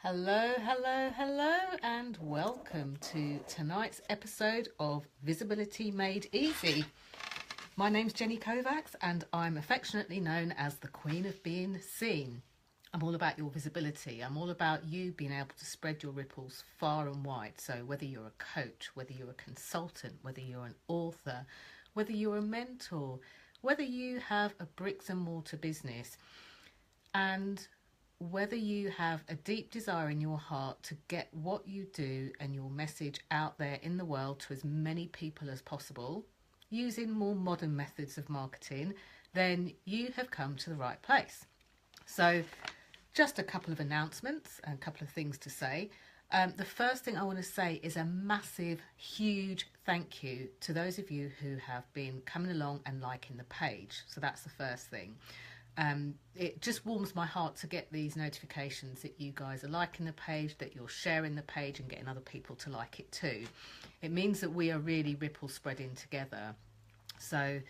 Hello, hello, hello, and welcome to tonight's episode of Visibility Made Easy. My name's Jenny Kovacs, and I'm affectionately known as the Queen of Being Seen. I'm all about your visibility. I'm all about you being able to spread your ripples far and wide. So whether you're a coach, whether you're a consultant, whether you're an author, whether you're a mentor, whether you have a bricks and mortar business, and whether you have a deep desire in your heart to get what you do and your message out there in the world to as many people as possible using more modern methods of marketing, then you have come to the right place. So just a couple of announcements and a couple of things to say. The first thing I want to say is a massive, huge thank you to those of you who have been coming along and liking the page. So that's the first thing. It just warms my heart to get these notifications that you guys are liking the page, that you're sharing the page and getting other people to like it too. It means that we are really ripple spreading together. So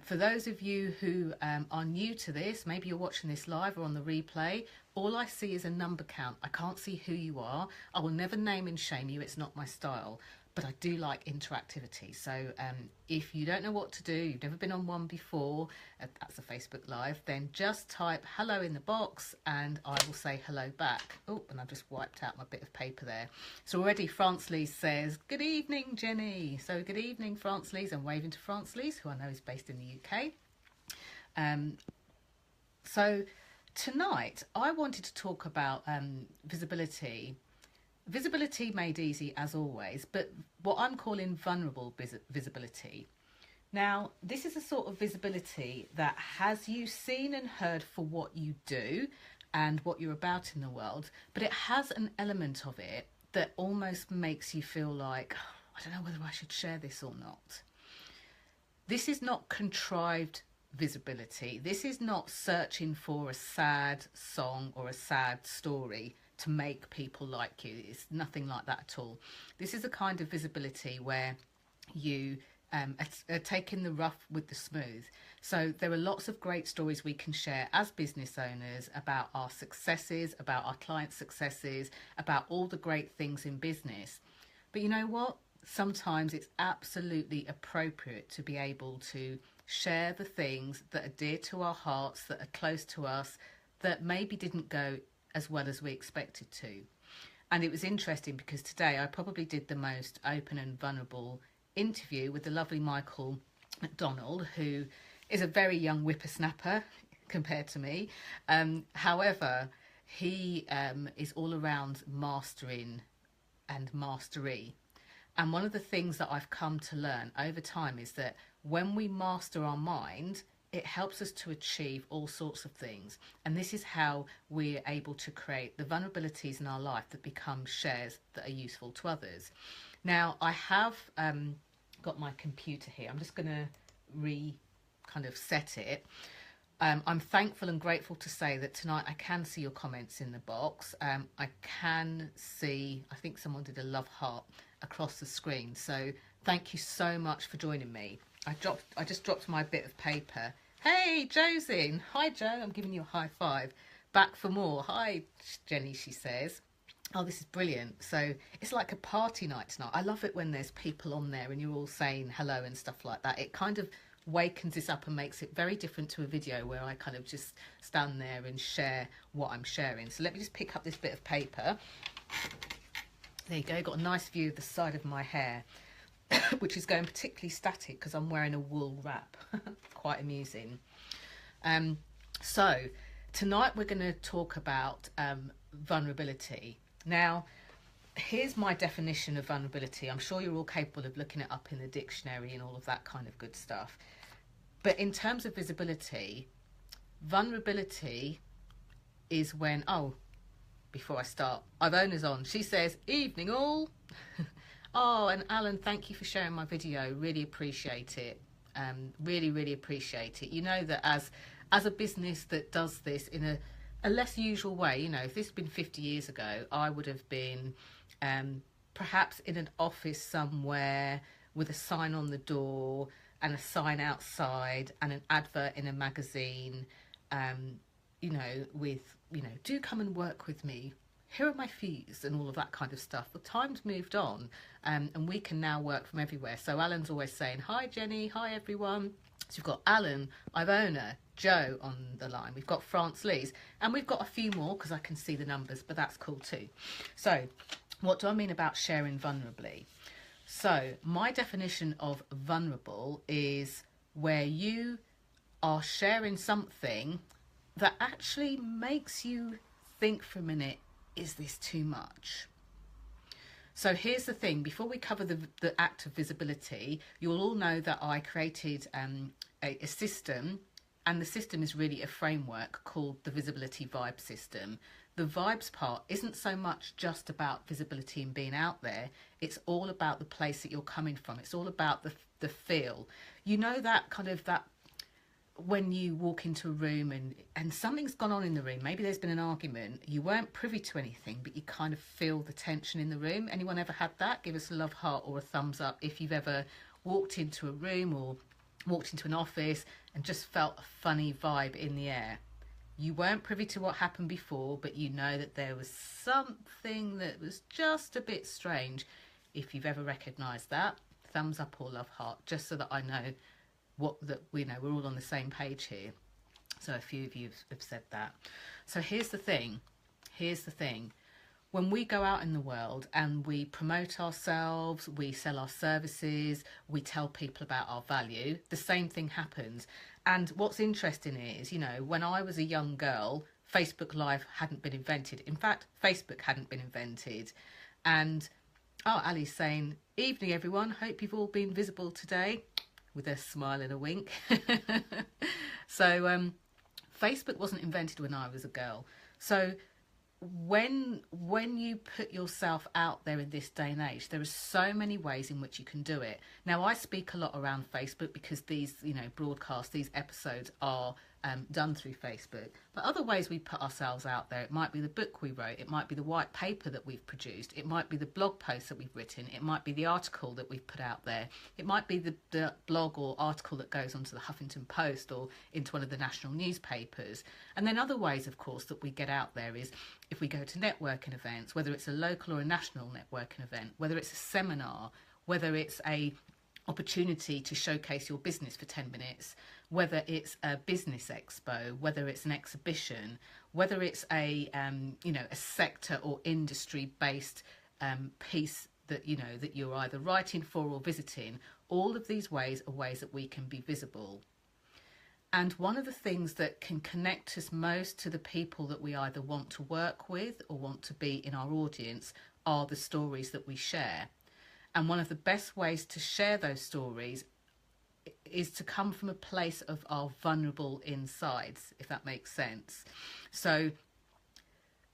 for those of you who are new to this, maybe you're watching this live or on the replay, all I see is a number count. I can't see who you are. I will never name and shame you. It's not my style. But I do like interactivity. So if you don't know what to do, you've never been on one before, that's a Facebook Live, then just type hello in the box and I will say hello back. Oh, and I've just wiped out my bit of paper there. So already France Lise says, good evening, Jenny. So good evening, France Lise. I'm waving to France Lise, who I know is based in the UK. So tonight I wanted to talk about visibility. Visibility made easy as always, but what I'm calling vulnerable visibility. Now, this is a sort of visibility that has you seen and heard for what you do and what you're about in the world, but it has an element of it that almost makes you feel like, oh, I don't know whether I should share this or not. This is not contrived visibility. This is not searching for a sad song or a sad story to make people like you. It's nothing like that at all. This is a kind of visibility where you are taking the rough with the smooth. So there are lots of great stories we can share as business owners about our successes, about our clients' successes, about all the great things in business. But you know what? Sometimes it's absolutely appropriate to be able to share the things that are dear to our hearts, that are close to us, that maybe didn't go as well as we expected to. And it was interesting because today I probably did the most open and vulnerable interview with the lovely Michael McDonald, who is a very young whippersnapper compared to me. However, he is all around mastering and mastery. And one of the things that I've come to learn over time is that when we master our mind, it helps us to achieve all sorts of things. And this is how we're able to create the vulnerabilities in our life that become shares that are useful to others. Now, I have got my computer here. I'm just going to kind of set it. I'm thankful and grateful to say that tonight I can see your comments in the box. I can see, I think someone did a love heart across the screen. So thank you so much for joining me. I just dropped my bit of paper. Hey, Joe's in. Hi, Joe. I'm giving you a high five. Back for more. Hi, Jenny, she says. Oh, this is brilliant. So it's like a party night tonight. I love it when there's people on there and you're all saying hello and stuff like that. It kind of wakens this up and makes it very different to a video where I kind of just stand there and share what I'm sharing. So let me just pick up this bit of paper. There you go. Got a nice view of the side of my hair. Which is going particularly static because I'm wearing a wool wrap. Quite amusing. So tonight we're going to talk about vulnerability. Now, here's my definition of vulnerability. I'm sure you're all capable of looking it up in the dictionary and all of that kind of good stuff. But in terms of visibility, vulnerability is when, before I start, Ivona's on. She says, evening all. Oh, and Alan, thank you for sharing my video. Really appreciate it. Really, really appreciate it. You know that as a business that does this in a less usual way, you know, if this had been 50 years ago, I would have been perhaps in an office somewhere with a sign on the door and a sign outside and an advert in a magazine, you know, with, you know, do come and work with me. here are my fees and all of that kind of stuff. The time's moved on, and we can now work from everywhere. So Alan's always saying, hi Jenny, hi everyone. So we've got Alan, Ivona, Joe on the line. We've got France Lees, and we've got a few more because I can see the numbers, but that's cool too. So what do I mean about sharing vulnerably? So my definition of vulnerable is where you are sharing something that actually makes you think for a minute, is this too much? So here's the thing, before we cover the act of visibility, you'll all know that I created a system, and the system is really a framework called the Visibility Vibe System. The vibes part isn't so much just about visibility and being out there, it's all about the place that you're coming from. It's all about the feel. You know, that kind of, that when you walk into a room and something's gone on in the room, maybe there's been an argument, you weren't privy to anything, but you kind of feel the tension in the room. Anyone ever had that? Give us a love heart or a thumbs up if you've ever walked into a room or walked into an office and just felt a funny vibe in the air. You weren't privy to what happened before, but you know that there was something that was just a bit strange. If you've ever recognised that, thumbs up or love heart, just so that I know that we know we're all on the same page here. So a few of you have said that. So here's the thing. When we go out in the world and we promote ourselves, we sell our services, we tell people about our value, the same thing happens. And what's interesting is, you know, when I was a young girl, Facebook Live hadn't been invented. In fact, Facebook hadn't been invented. And, oh, Ali's saying, evening everyone, hope you've all been visible today, with a smile and a wink. So Facebook wasn't invented when I was a girl. So when you put yourself out there in this day and age, there are so many ways in which you can do it. Now, I speak a lot around Facebook because these, you know, broadcasts, these episodes are done through Facebook. But other ways we put ourselves out there, it might be the book we wrote, it might be the white paper that we've produced, it might be the blog post that we've written, it might be the article that we've put out there, it might be the blog or article that goes onto the Huffington Post or into one of the national newspapers. And then other ways, of course, that we get out there is if we go to networking events, whether it's a local or a national networking event, whether it's a seminar, whether it's a opportunity to showcase your business for 10 minutes, whether it's a business expo, whether it's an exhibition, whether it's a sector or industry based piece that, you know, that you're either writing for or visiting. All of these ways are ways that we can be visible. And one of the things that can connect us most to the people that we either want to work with or want to be in our audience are the stories that we share. And one of the best ways to share those stories is to come from a place of our vulnerable insides, if that makes sense. So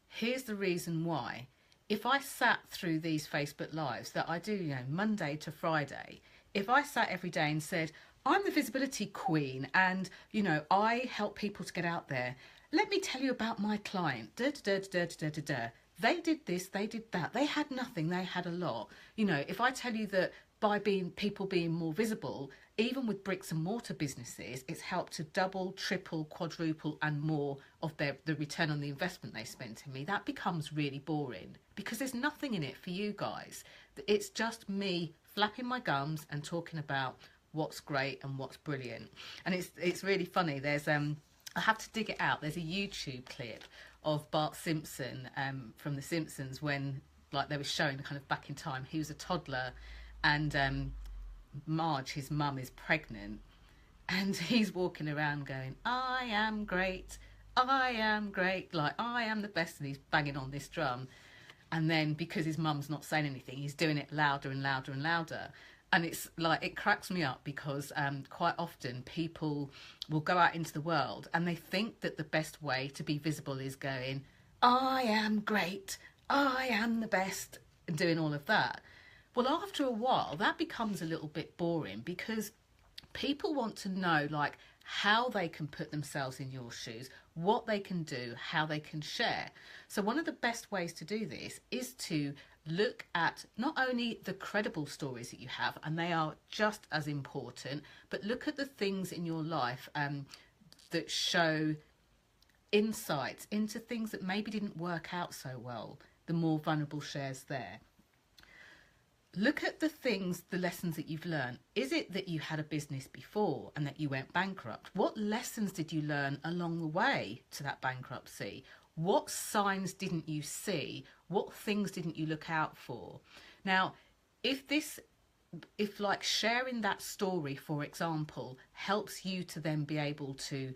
here's the reason why. If I sat through these Facebook Lives that I do, you know, Monday to Friday, if I sat every day and said, I'm the visibility queen and, you know, I help people to get out there. Let me tell you about my client. They did this, they did that. They had nothing, they had a lot. You know, if I tell you that by people being more visible, even with bricks and mortar businesses, it's helped to double, triple, quadruple and more of the return on the investment they spent in me, that becomes really boring because there's nothing in it for you guys. It's just me flapping my gums and talking about what's great and what's brilliant. And it's really funny. There's I have to dig it out. There's a YouTube clip of Bart Simpson from The Simpsons when, like, they were showing kind of back in time. He was a toddler and Marge, his mum, is pregnant and he's walking around going, I am great, like I am the best, and he's banging on this drum. And then because his mum's not saying anything, he's doing it louder and louder and louder. And it's like, it cracks me up because quite often people will go out into the world and they think that the best way to be visible is going, I am great, I am the best, and doing all of that. Well, after a while, that becomes a little bit boring because people want to know, like, how they can put themselves in your shoes, what they can do, how they can share. So one of the best ways to do this is to look at not only the credible stories that you have, and they are just as important, but look at the things in your life that show insights into things that maybe didn't work out so well, the more vulnerable shares there. Look at the things, the lessons that you've learned. Is it that you had a business before and that you went bankrupt? What lessons did you learn along the way to that bankruptcy? What signs didn't you see? What things didn't you look out for? Now, if like sharing that story, for example, helps you to then be able to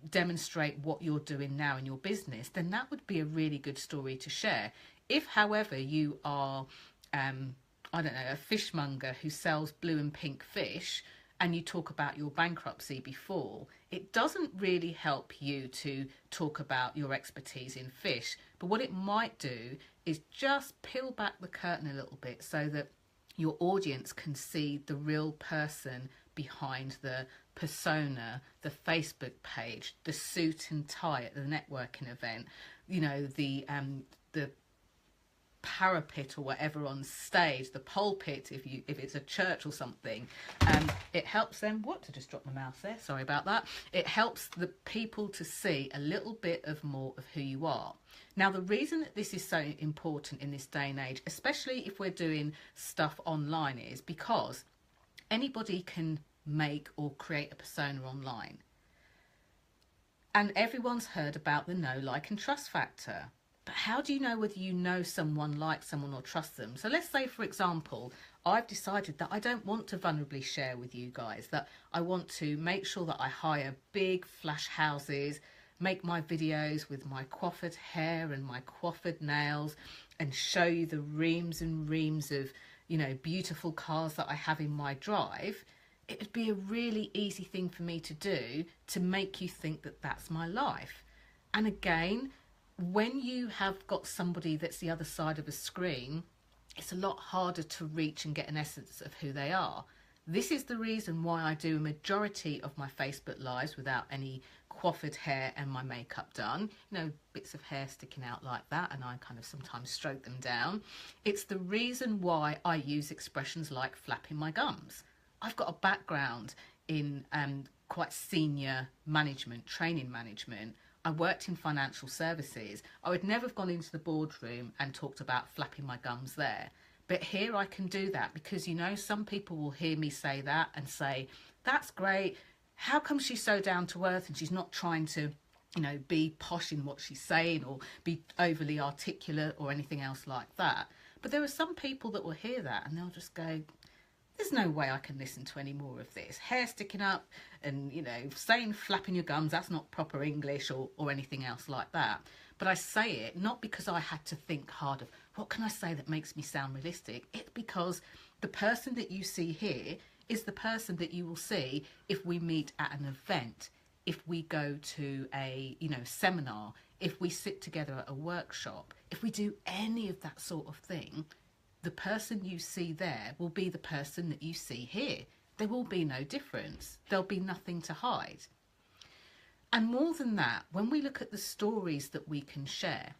demonstrate what you're doing now in your business, then that would be a really good story to share. If, however, you are I don't know, a fishmonger who sells blue and pink fish, and you talk about your bankruptcy before, it doesn't really help you to talk about your expertise in fish. But what it might do is just peel back the curtain a little bit so that your audience can see the real person behind the persona, the Facebook page, the suit and tie at the networking event, you know, the parapet or whatever on stage, the pulpit if it's a church or something. It helps them, to just drop my mouse there, sorry about that. It helps the people to see a little bit of more of who you are. Now, the reason that this is so important in this day and age, especially if we're doing stuff online, is because anybody can make or create a persona online. And everyone's heard about the know, like and trust factor. But how do you know whether you know someone, like someone, or trust them? So let's say, for example, I've decided that I don't want to vulnerably share with you guys, that I want to make sure that I hire big flash houses, make my videos with my coiffured hair and my coiffured nails, and show you the reams and reams of, you know, beautiful cars that I have in my drive. It would be a really easy thing for me to do to make you think that that's my life. And again, when you have got somebody that's the other side of a screen, it's a lot harder to reach and get an essence of who they are. This is the reason why I do a majority of my Facebook lives without any coiffured hair and my makeup done. You know, bits of hair sticking out like that, and I kind of sometimes stroke them down. It's the reason why I use expressions like flapping my gums. I've got a background in quite senior management, training management. I worked in financial services. I would never have gone into the boardroom and talked about flapping my gums there. But here I can do that because, you know, some people will hear me say that and say, that's great. How come she's so down to earth and she's not trying to, you know, be posh in what she's saying or be overly articulate or anything else like that? But there are some people that will hear that and they'll just go, there's no way I can listen to any more of this. Hair sticking up and, you know, saying flapping your gums, that's not proper English or anything else like that. But I say it not because I had to think hard of what can I say that makes me sound realistic. It's because the person that you see here is the person that you will see if we meet at an event, if we go to a, you know, seminar, if we sit together at a workshop, if we do any of that sort of thing. The person you see there will be the person that you see here. There will be no difference. There'll be nothing to hide. And more than that, when we look at the stories that we can share,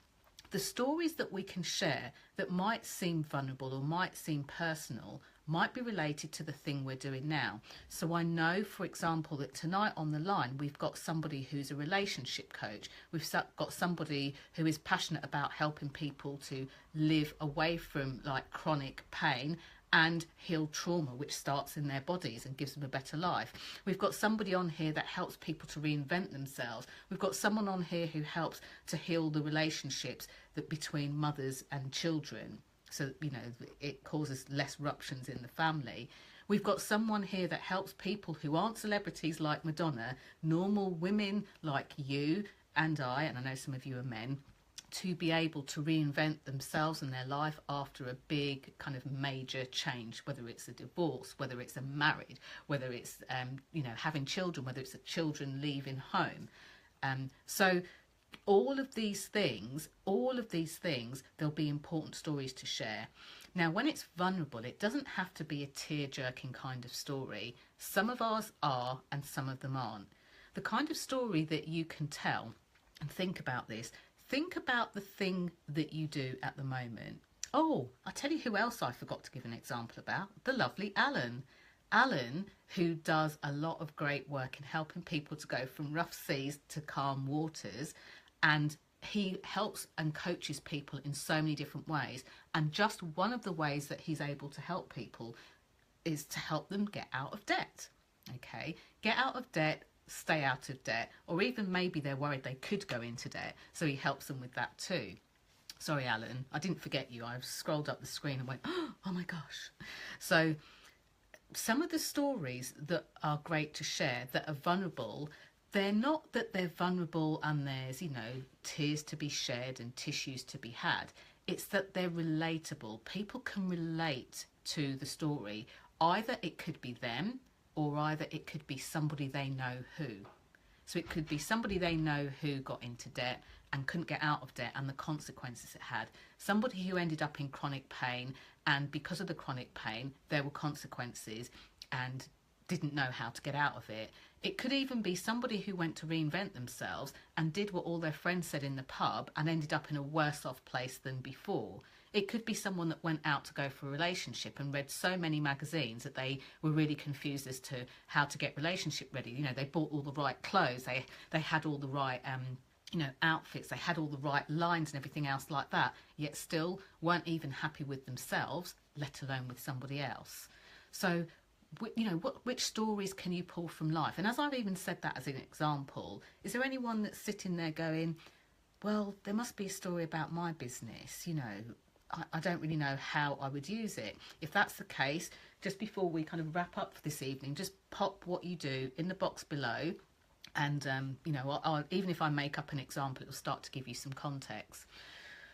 the stories that we can share that might seem vulnerable or might seem personal might be related to the thing we're doing now. So I know, for example, that tonight on the line, we've got somebody who's a relationship coach. We've got somebody who is passionate about helping people to live away from like chronic pain and heal trauma, which starts in their bodies and gives them a better life. We've got somebody on here that helps people to reinvent themselves. We've got someone on here who helps to heal the relationships that between mothers and children. So, you know, it causes less ruptures in the family. We've got someone here that helps people who aren't celebrities like Madonna, normal women like you and I know some of you are men, to be able to reinvent themselves and their life after a big kind of major change, whether it's a divorce, whether it's a marriage, whether it's, you know, having children, whether it's a children leaving home. So all of these things, there'll be important stories to share. Now, when it's vulnerable, it doesn't have to be a tear-jerking kind of story. Some of ours are and some of them aren't. The kind of story that you can tell, and think about this, think about the thing that you do at the moment. Oh, I'll tell you who else I forgot to give an example about. The lovely Alan. Alan, who does a lot of great work in helping people to go from rough seas to calm waters, and he helps and coaches people in so many different ways. And just one of the ways that he's able to help people is to help them get out of debt. Okay, get out of debt, stay out of debt, or even maybe they're worried they could go into debt, so he helps them with that too. Sorry, Alan, I didn't forget you. I've scrolled up the screen and went, oh my gosh. So some of the stories that are great to share that are vulnerable, they're not that they're vulnerable and there's, tears to be shed and tissues to be had. It's that they're relatable. People can relate to the story. Either it could be them, or either it could be somebody they know who. So it could be somebody they know who got into debt and couldn't get out of debt and the consequences it had. Somebody who ended up in chronic pain, and because of the chronic pain, there were consequences and didn't know how to get out of it. It could even be somebody who went to reinvent themselves and did what all their friends said in the pub and ended up in a worse off place than before. It could be someone that went out to go for a relationship and read so many magazines that they were really confused as to how to get relationship ready. They bought all the right clothes, they had all the right outfits, they had all the right lines and everything else like that, yet still weren't even happy with themselves, let alone with somebody else. So, which stories can you pull from life? And as I've even said that as an example, is there anyone that's sitting there going, well, there must be a story about my business, I don't really know how I would use it. If that's the case, just before we kind of wrap up for this evening, just pop what you do in the box below. And, even if I make up an example, it'll start to give you some context.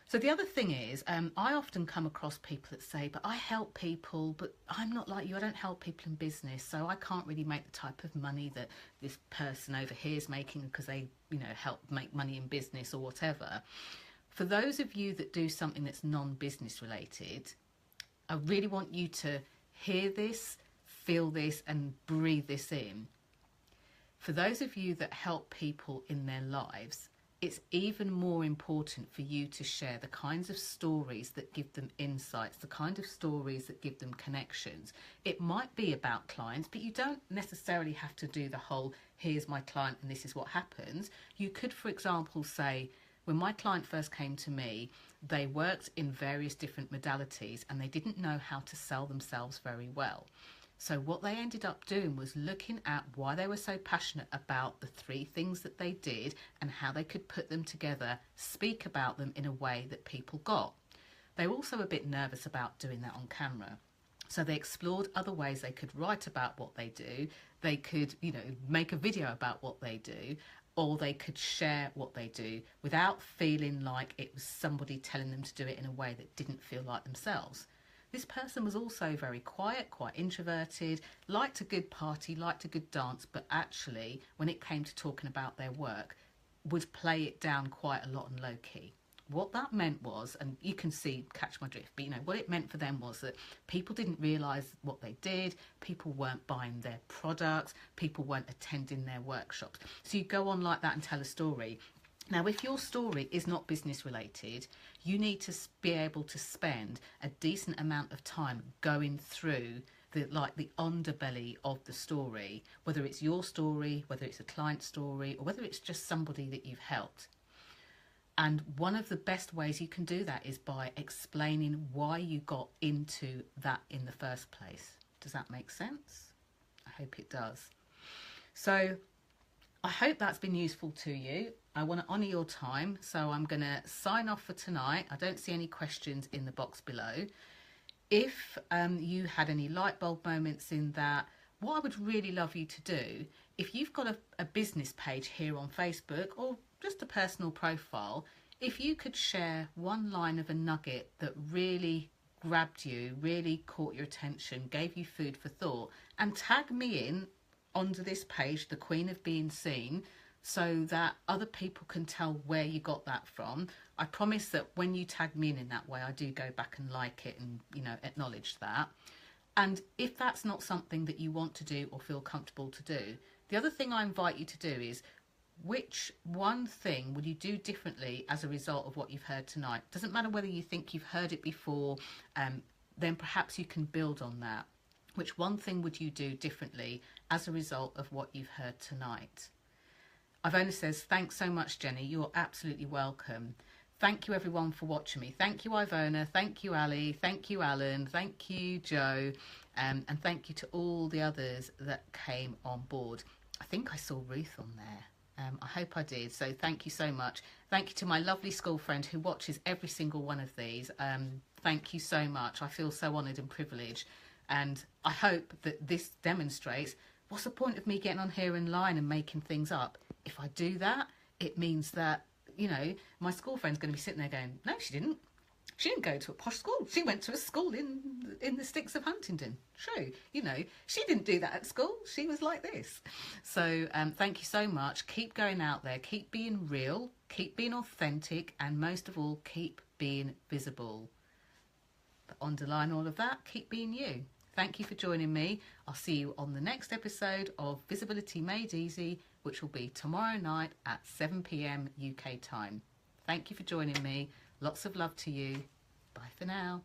So the other thing is, I often come across people that say, but I help people, but I'm not like you. I don't help people in business, so I can't really make the type of money that this person over here is making because they, help make money in business or whatever. For those of you that do something that's non-business related, I really want you to hear this, feel this, and breathe this in. For those of you that help people in their lives, it's even more important for you to share the kinds of stories that give them insights, the kind of stories that give them connections. It might be about clients, but you don't necessarily have to do the whole, here's my client and this is what happens. You could, for example, say, when my client first came to me, they worked in various different modalities and they didn't know how to sell themselves very well. So what they ended up doing was looking at why they were so passionate about the 3 things that they did and how they could put them together, speak about them in a way that people got. They were also a bit nervous about doing that on camera. So they explored other ways they could write about what they do. They could, make a video about what they do, or they could share what they do without feeling like it was somebody telling them to do it in a way that didn't feel like themselves. This person was also very quiet, quite introverted, liked a good party, liked a good dance, but actually, when it came to talking about their work, would play it down quite a lot and low-key. What that meant was, and you can catch my drift, but what it meant for them was that people didn't realise what they did, people weren't buying their products, people weren't attending their workshops. So you go on like that and tell a story. Now, if your story is not business related, you need to be able to spend a decent amount of time going through the underbelly of the story, whether it's your story, whether it's a client story, or whether it's just somebody that you've helped. And one of the best ways you can do that is by explaining why you got into that in the first place. Does that make sense? I hope it does. So I hope that's been useful to you. I want to honour your time, so I'm going to sign off for tonight. I don't see any questions in the box below. If you had any light bulb moments in that, what I would really love you to do, if you've got a business page here on Facebook or just a personal profile, if you could share one line of a nugget that really grabbed you, really caught your attention, gave you food for thought, and tag me in onto this page, the Queen of Being Seen, so that other people can tell where you got that from. I promise that when you tag me in that way, I do go back and like it and, acknowledge that. And if that's not something that you want to do or feel comfortable to do, the other thing I invite you to do is, which one thing would you do differently as a result of what you've heard tonight? Doesn't matter whether you think you've heard it before, then perhaps you can build on that. Which one thing would you do differently as a result of what you've heard tonight? Ivona says, thanks so much, Jenny. You're absolutely welcome. Thank you, everyone, for watching me. Thank you, Ivona. Thank you, Ali. Thank you, Alan. Thank you, Joe. And thank you to all the others that came on board. I think I saw Ruth on there. I hope I did. So thank you so much. Thank you to my lovely school friend who watches every single one of these. Thank you so much. I feel so honoured and privileged. And I hope that this demonstrates what's the point of me getting on here and lying and making things up. If I do that, it means that, you know, my school friend's going to be sitting there going, no, she didn't. She didn't go to a posh school. She went to a school in the sticks of Huntingdon. True. You know, she didn't do that at school. She was like this. So thank you so much. Keep going out there. Keep being real. Keep being authentic. And most of all, keep being visible. But underline all of that, keep being you. Thank you for joining me. I'll see you on the next episode of Visibility Made Easy, which will be tomorrow night at 7 p.m. UK time. Thank you for joining me. Lots of love to you. Bye for now.